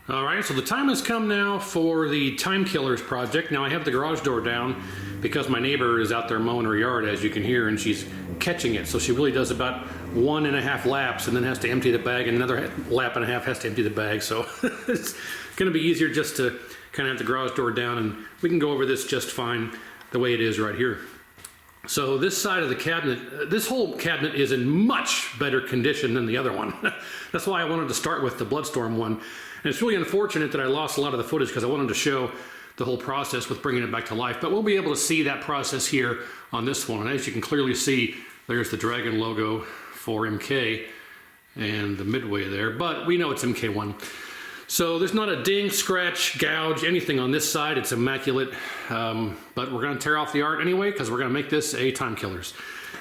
All right, so the time has come now for the Time Killers project. Now I have the garage door down because my neighbor is out there mowing her yard, as you can hear, and she's catching it. So she really does about 1.5 laps and then has to empty the bag, and another lap and a half has to empty the bag. So it's gonna be easier just to kind of have the garage door down, and we can go over this just fine the way it is right here. So this side of the cabinet, this whole cabinet is in much better condition than the other one. That's why I wanted to start with the Bloodstorm one. And it's really unfortunate that I lost a lot of the footage because I wanted to show the whole process with bringing it back to life. But we'll be able to see that process here on this one. And as you can clearly see, there's the Dragon logo for MK and the Midway there, but we know it's MK1. So there's not a ding, scratch, gouge, anything on this side. It's immaculate, but we're gonna tear off the art anyway because we're gonna make this a Time Killers.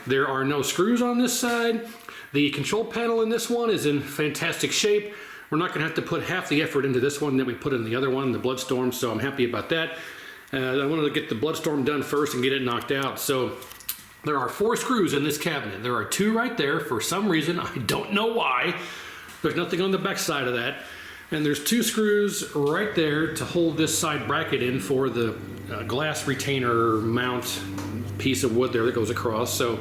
There are no screws on this side. The control panel in this one is in fantastic shape. We're not gonna have to put half the effort into this one that we put in the other one, the Bloodstorm, so I'm happy about that. I wanted to get the Bloodstorm done first and get it knocked out. So there are 4 screws in this cabinet. There are 2 right there for some reason. I don't know why. There's nothing on the back side of that. And there's 2 screws right there to hold this side bracket in for the glass retainer mount piece of wood there that goes across. So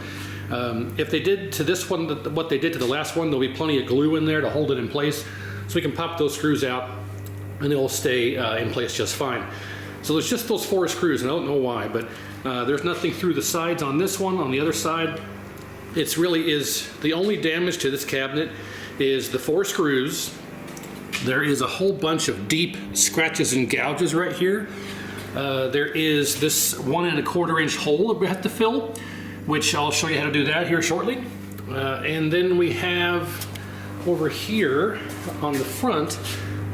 if they did to this one what they did to the last one, there'll be plenty of glue in there to hold it in place. So we can pop those screws out and they'll stay in place just fine. So there's just those 4 screws, and I don't know why, but there's nothing through the sides on this one. On the other side, it's really is the only damage to this cabinet is the 4 screws. There is a whole bunch of deep scratches and gouges right here. There is this 1¼ inch hole that we have to fill, which I'll show you how to do that here shortly. And then we have over here on the front,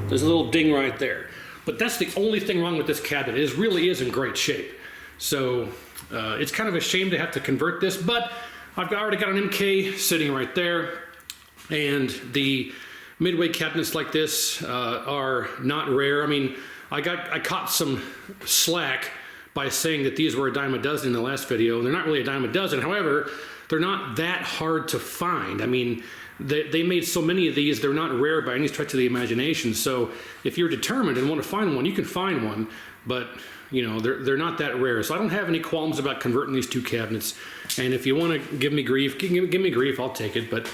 there's a little ding right there. But that's the only thing wrong with this cabinet. It really is in great shape. So it's kind of a shame to have to convert this, but I've already got an MK sitting right there, and the Midway cabinets like this are not rare. I mean, I caught some slack by saying that these were a dime a dozen in the last video. They're not really a dime a dozen. However, they're not that hard to find. I mean, they made so many of these, they're not rare by any stretch of the imagination. So if you're determined and want to find one, you can find one, but you know, they're not that rare. So I don't have any qualms about converting these 2 cabinets. And if you want to give me grief, give me grief, I'll take it. But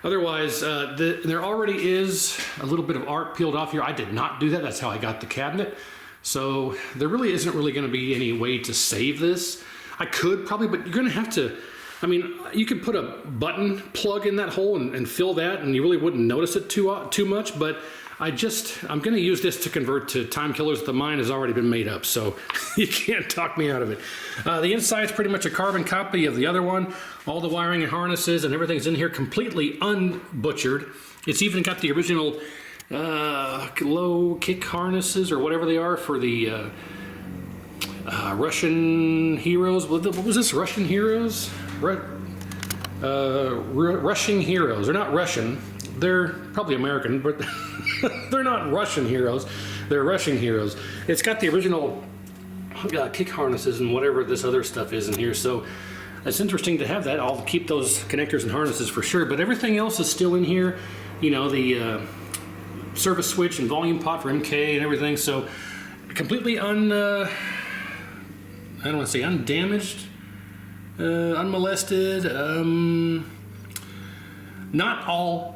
otherwise, there already is a little bit of art peeled off here. I did not do that. That's how I got the cabinet. So there really isn't really going to be any way to save this. I could probably, but you're going to have to, I mean, you could put a button plug in that hole and fill that, and you really wouldn't notice it too much. But I'm going to use this to convert to Time Killers. The mine has already been made up, so you can't talk me out of it. The inside is pretty much a carbon copy of the other one. All the wiring and harnesses and everything's in here completely unbutchered. It's even got the original low kick harnesses or whatever they are for the Russian heroes. What was this? Russian heroes? Russian heroes. They're not Russian. They're probably American, but they're not Russian heroes. They're Russian heroes. It's got the original kick harnesses and whatever this other stuff is in here. So it's interesting to have that. I'll keep those connectors and harnesses for sure, but everything else is still in here. You know, the service switch and volume pot for MK and everything. So completely I don't want to say undamaged, unmolested, not all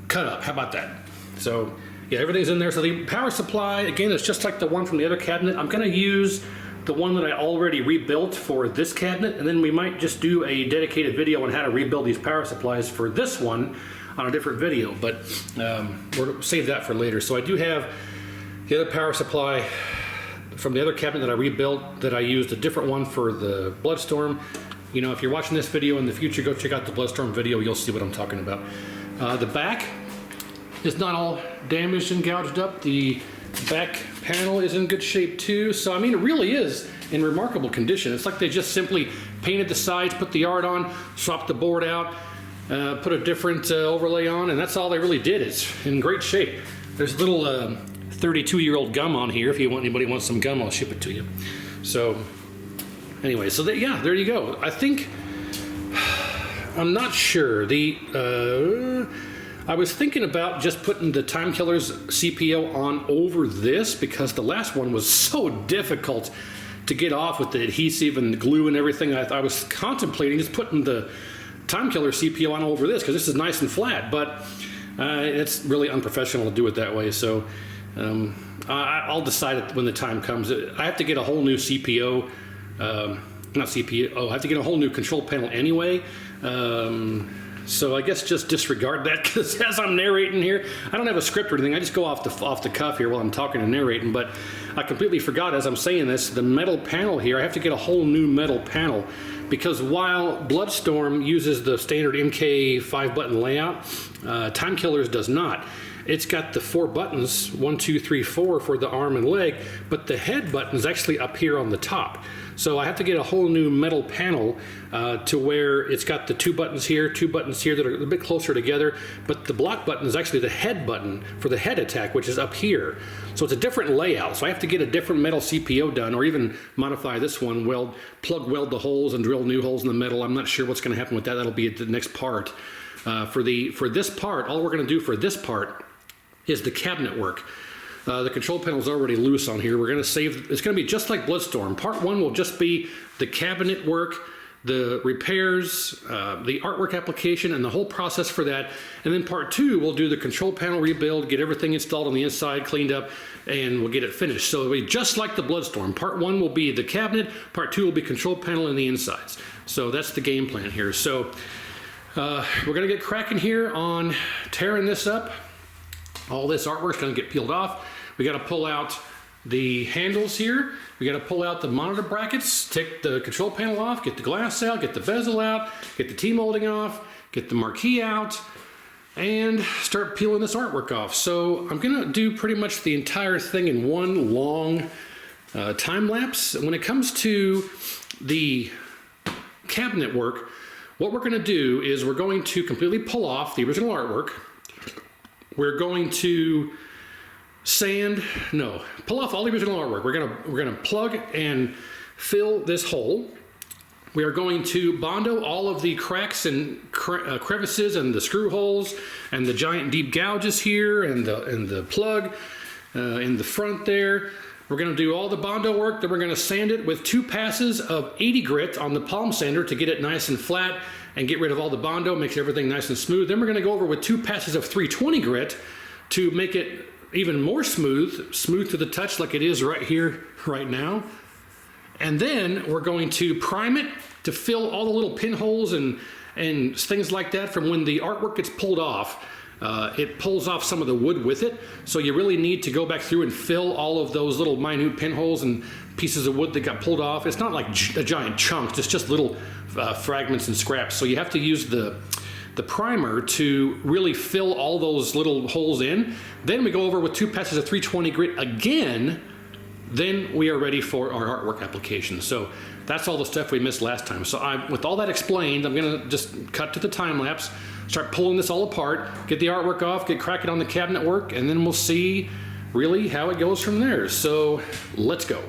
cut up. How about that? So yeah, everything's in there. So the power supply, again, is just like the one from the other cabinet. I'm going to use the one that I already rebuilt for this cabinet, and then we might just do a dedicated video on how to rebuild these power supplies for this one on a different video, but we'll save that for later. So I do have the other power supply from the other cabinet that I rebuilt, that I used a different one for the Bloodstorm. You know, if you're watching this video in the future, go check out the Bloodstorm video. You'll see what I'm talking about. The back is not all damaged and gouged up. The back panel is in good shape too. So, I mean, it really is in remarkable condition. It's like they just simply painted the sides, put the art on, swapped the board out, put a different overlay on, and that's all they really did. It's in great shape. There's a little 32-year-old gum on here. If anybody wants some gum, I'll ship it to you. So anyway, so yeah, there you go. I think, I'm not sure. I was thinking about just putting the Time Killer's CPO on over this because the last one was so difficult to get off with the adhesive and the glue and everything. I was contemplating just putting the Time Killer CPO on over this because this is nice and flat, but it's really unprofessional to do it that way. So I'll decide it when the time comes. I have to get a whole new CPO, not CPO, I have to get a whole new control panel anyway. So I guess just disregard that because as I'm narrating here, I don't have a script or anything. I just go off the cuff here while I'm talking and narrating. But I completely forgot as I'm saying this, the metal panel here, I have to get a whole new metal panel because while Bloodstorm uses the standard MK 5-button layout, Time Killers does not. It's got the 4 buttons, 1, 2, 3, 4 for the arm and leg, but the head button is actually up here on the top. So I have to get a whole new metal panel to where it's got the 2 buttons here that are a bit closer together, but the block button is actually the head button for the head attack, which is up here. So it's a different layout. So I have to get a different metal CPO done, or even modify this one, plug weld the holes and drill new holes in the metal. I'm not sure what's going to happen with that. That'll be at the next part. For this part, all we're going to do for this part is the cabinet work. The control panel is already loose on here. We're going to save, it's going to be just like Bloodstorm. Part 1 will just be the cabinet work, the repairs, the artwork application, and the whole process for that. And then part 2, we'll do the control panel rebuild, get everything installed on the inside, cleaned up, and we'll get it finished. So it'll be just like the Bloodstorm. Part 1 will be the cabinet, part 2 will be control panel and the insides. So that's the game plan here. So we're going to get cracking here on tearing this up. All this artwork's going to get peeled off. We got to pull out the handles here. We got to pull out the monitor brackets, take the control panel off, get the glass out, get the bezel out, get the T-molding off, get the marquee out, and start peeling this artwork off. So I'm going to do pretty much the entire thing in one long time lapse. When it comes to the cabinet work, what we're going to do is we're going to completely pull off the original artwork. We're going to pull off all the original artwork. We're gonna plug and fill this hole. We are going to Bondo all of the cracks and crevices and the screw holes and the giant deep gouges here and the plug in the front there. We're going to do all the Bondo work. Then we're going to sand it with 2 passes of 80 grit on the palm sander to get it nice and flat and get rid of all the Bondo, makes everything nice and smooth. Then we're going to go over with 2 passes of 320 grit to make it even more smooth to the touch like it is right here, right now. And then we're going to prime it to fill all the little pinholes and things like that from when the artwork gets pulled off. It pulls off some of the wood with it, so you really need to go back through and fill all of those little minute pinholes and pieces of wood that got pulled off. It's not like a giant chunk, it's just little fragments and scraps. So you have to use the primer to really fill all those little holes in. Then we go over with 2 passes of 320 grit again. Then we are ready for our artwork application. So that's all the stuff we missed last time. So with all that explained, I'm gonna just cut to the time lapse, start pulling this all apart, get the artwork off, get cracking on the cabinet work, and then we'll see really how it goes from there. So let's go.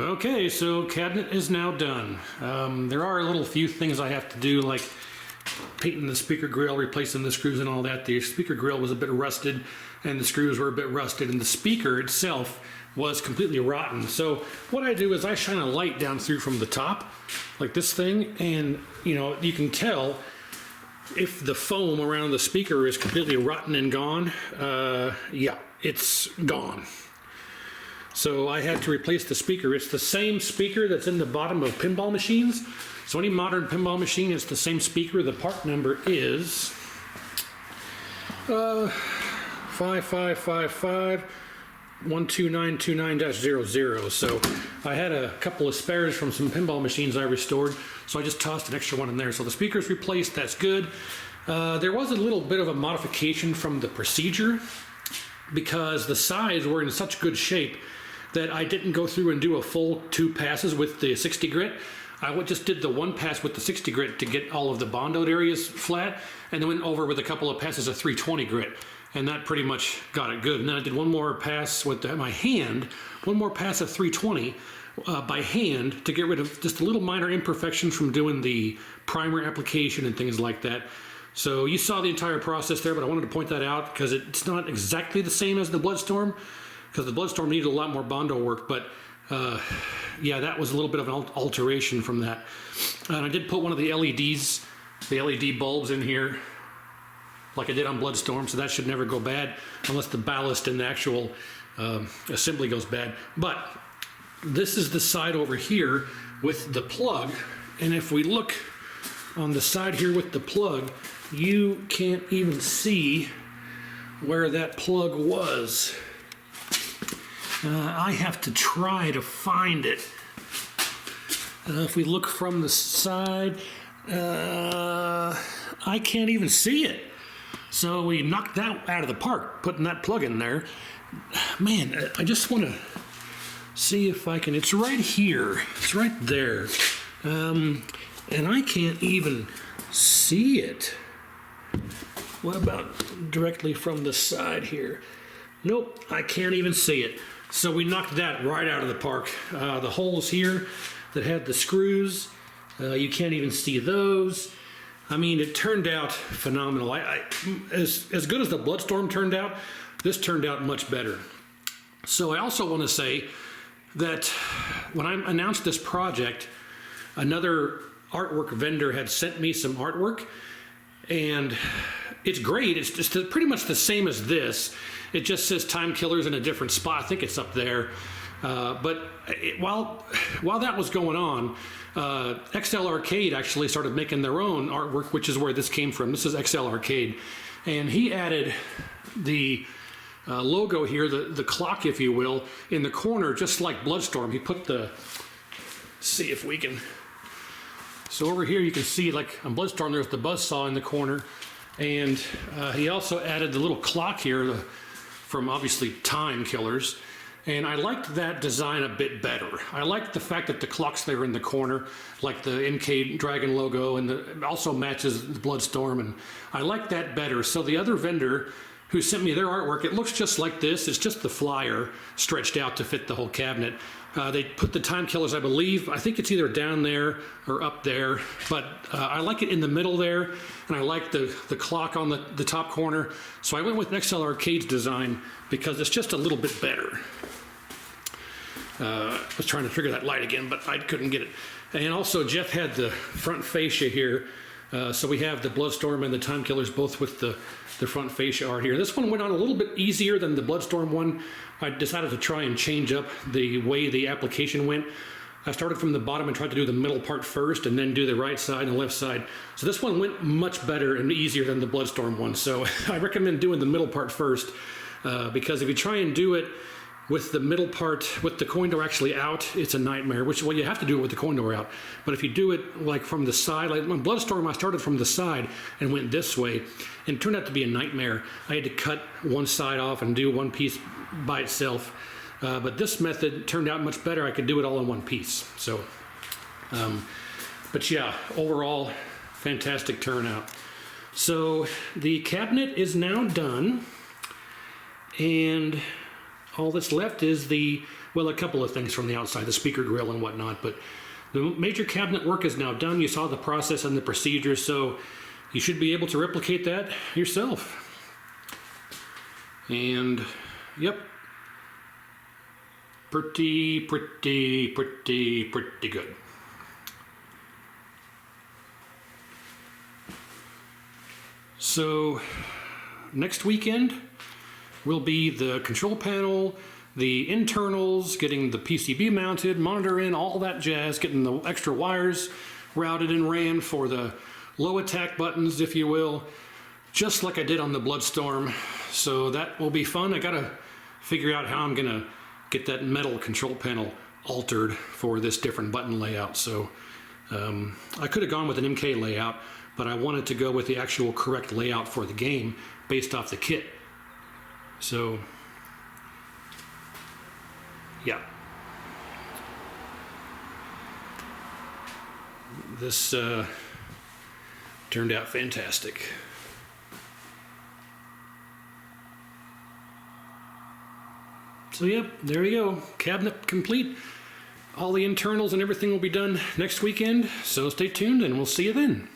Okay, so cabinet is now done. There are a little few things I have to do, like painting the speaker grill, replacing the screws and all that. The speaker grill was a bit rusted and the screws were a bit rusted, and the speaker itself was completely rotten. So what I do is I shine a light down through from the top, like this thing, and you can tell if the foam around the speaker is completely rotten and gone. Yeah, it's gone. So I had to replace the speaker. It's the same speaker that's in the bottom of pinball machines. So any modern pinball machine, it's the same speaker. The part number is 5555-12929-00. So I had a couple of spares from some pinball machines I restored, so I just tossed an extra one in there. So the speaker's replaced, that's good. There was a little bit of a modification from the procedure because the sides were in such good shape that I didn't go through and do a full 2 passes with the 60 grit. I just did the 1 pass with the 60 grit to get all of the bonded areas flat, and then went over with a couple of passes of 320 grit, and that pretty much got it good. And then I did one more pass with my hand, one more pass of 320 by hand to get rid of just a little minor imperfections from doing the primer application and things like that. So you saw the entire process there, but I wanted to point that out because it's not exactly the same as the Bloodstorm, because the Bloodstorm needed a lot more Bondo work, but yeah, that was a little bit of an alteration from that. And I did put one of the LEDs, the LED bulbs in here, like I did on Bloodstorm, so that should never go bad unless the ballast and the actual assembly goes bad. But this is the side over here with the plug, and if we look on the side here with the plug, you can't even see where that plug was. I have to try to find it. If we look from the side, I can't even see it. So we knocked that out of the park, putting that plug in there. Man, I just want to see if I can, it's right here, it's right there. And I can't even see it. What about directly from the side here? Nope, I can't even see it. So we knocked that right out of the park. The holes here that had the screws, you can't even see those. I mean, it turned out phenomenal. As good as the Bloodstorm turned out, this turned out much better. So I also want to say that when I announced this project, another artwork vendor had sent me some artwork, and it's great. It's just pretty much the same as this. It just says Time Killers in a different spot. I think it's up there. While that was going on, XL Arcade actually started making their own artwork, which is where this came from. This is XL Arcade. And he added the logo here, the clock, if you will, in the corner, just like Bloodstorm. He put the, see if we can, so over here you can see, like on Bloodstorm, there's the buzzsaw in the corner. And he also added the little clock here from obviously Time Killers. And I liked that design a bit better. I liked the fact that the clock's there in the corner, like the MK Dragon logo, and it also matches the Bloodstorm, and I like that better. So the other vendor who sent me their artwork, it looks just like this. It's just the flyer stretched out to fit the whole cabinet. They put the Time Killers, I believe, I think it's either down there or up there, but I like it in the middle there, and I like the clock on the top corner. So I went with XL Arcade's design because it's just a little bit better. I was trying to trigger that light again, but I couldn't get it. And also Jeff had the front fascia here. So we have the Bloodstorm and the Time Killers both with the front fascia art here. This one went on a little bit easier than the Bloodstorm one. I decided to try and change up the way the application went. I started from the bottom and tried to do the middle part first and then do the right side and the left side. So this one went much better and easier than the Bloodstorm one. So I recommend doing the middle part first because if you try and do it with the middle part, with the coin door actually out, it's a nightmare, which, well, you have to do it with the coin door out. But if you do it like from the side, like on Bloodstorm, I started from the side and went this way, and it turned out to be a nightmare. I had to cut one side off and do one piece by itself. But this method turned out much better. I could do it all in one piece. So, but yeah, overall, fantastic turnout. So the cabinet is now done, and all that's left is the well, a couple of things from the outside, the speaker grill and whatnot, but the major cabinet work is now done. You saw the process and the procedure, so you should be able to replicate that yourself. And yep, pretty good. So next weekend will be the control panel, the internals, getting the PCB mounted, monitor in, all that jazz, getting the extra wires routed and ran for the low attack buttons, if you will, just like I did on the Bloodstorm. So that will be fun. I gotta figure out how I'm gonna get that metal control panel altered for this different button layout. So I could have gone with an MK layout, but I wanted to go with the actual correct layout for the game based off the kit. So yeah, this turned out fantastic. So yep, there you go, cabinet complete. All the internals and everything will be done next weekend, so stay tuned and we'll see you then.